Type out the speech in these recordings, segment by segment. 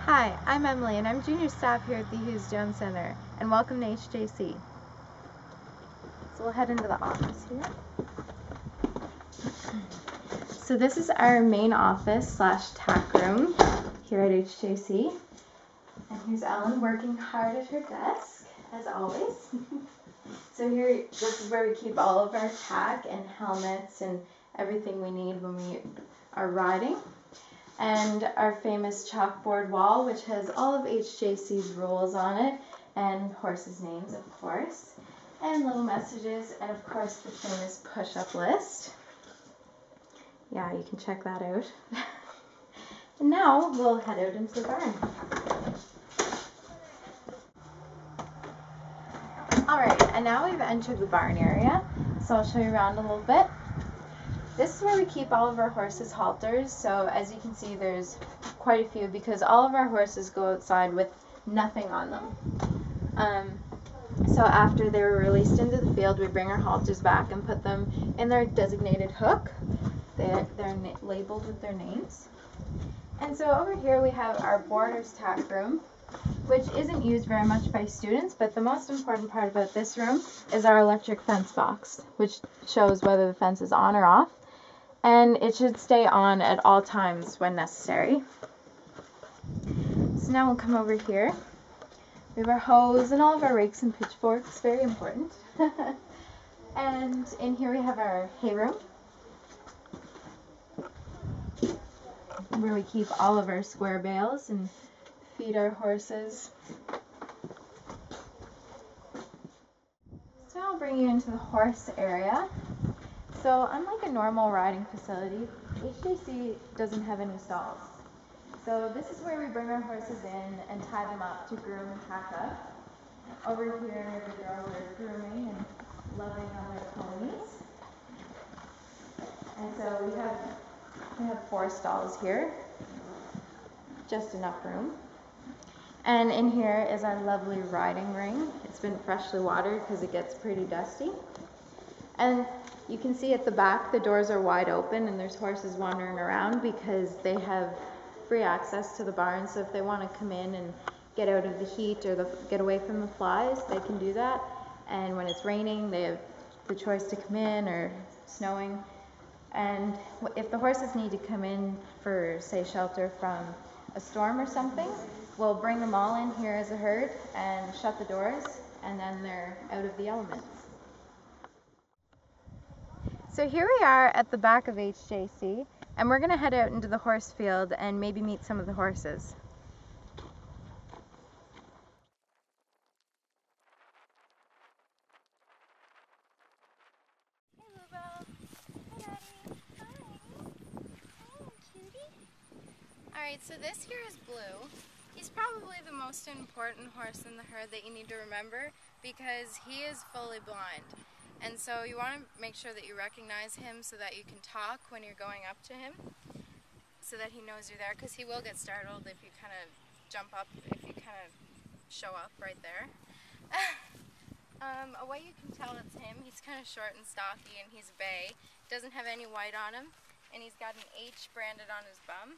Hi, I'm Emily and I'm junior staff here at the Hughes-Jones Center, and welcome to HJC. So we'll head into the office here. So this is our main office / tack room here at HJC. And here's Ellen working hard at her desk, as always. So here, this is where we keep all of our tack and helmets and everything we need when we are riding. And our famous chalkboard wall, which has all of HJC's rules on it, and horses' names, of course, and little messages, and of course the famous push-up list. Yeah, you can check that out. And now we'll head out into the barn. Alright, and now we've entered the barn area, so I'll show you around a little bit. This is where we keep all of our horses' halters, so as you can see there's quite a few because all of our horses go outside with nothing on them. So after they're released into the field, we bring our halters back and put them in their designated hook. They're labeled with their names. And so over here we have our boarders' tack room, which isn't used very much by students, but the most important part about this room is our electric fence box, which shows whether the fence is on or off. And it should stay on at all times when necessary. So now we'll come over here. We have our hose and all of our rakes and pitchforks, very important. And in here we have our hay room, where we keep all of our square bales and feed our horses. So now I'll bring you into the horse area. So unlike a normal riding facility, HJC doesn't have any stalls. So this is where we bring our horses in and tie them up to groom and pack up. Over here the girls are grooming and loving on their ponies. And so we have 4 stalls here, just enough room. And in here is our lovely riding ring. It's been freshly watered because it gets pretty dusty. And you can see at the back the doors are wide open and there's horses wandering around because they have free access to the barn. So if they want to come in and get out of the heat or get away from the flies, they can do that. And when it's raining, they have the choice to come in, or snowing. And if the horses need to come in for, say, shelter from a storm or something, we'll bring them all in here as a herd and shut the doors, and then they're out of the elements. So here we are at the back of HJC, and we're going to head out into the horse field and maybe meet some of the horses. Hey Bluebell. Hi Daddy. Hi. Hi, cutie. Alright, so this here is Blue. He's probably the most important horse in the herd that you need to remember because he is fully blind. And so you want to make sure that you recognize him so that you can talk when you're going up to him, so that he knows you're there, because he will get startled if you kind of jump up, if you kind of show up right there. A way you can tell it's him, he's kind of short and stocky and he's a bay, doesn't have any white on him, and he's got an H branded on his bum.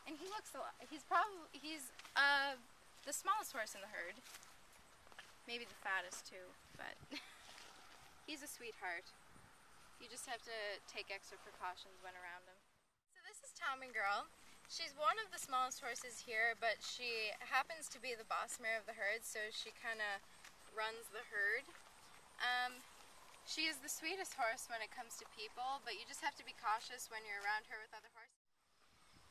And he looks a lot, he's the smallest horse in the herd. Maybe the fattest too, but he's a sweetheart. You just have to take extra precautions when around him. So this is Tommy Girl. She's one of the smallest horses here, but she happens to be the boss mare of the herd, so she kind of runs the herd. She is the sweetest horse when it comes to people, but you just have to be cautious when you're around her with other horses.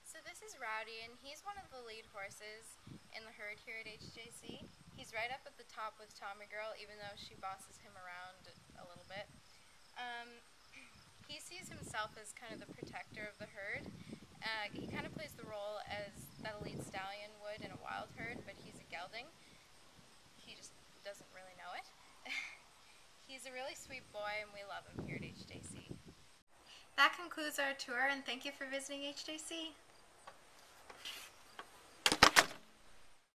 So this is Rowdy, and he's one of the lead horses in the herd here at HJC. He's right up at the top with Tommy Girl, even though she bosses him around a little bit. He sees himself as kind of the protector of the herd. He kind of plays the role as that a lead stallion would in a wild herd, but he's a gelding. He just doesn't really know it. He's a really sweet boy, and we love him here at HJC. That concludes our tour, and thank you for visiting HJC.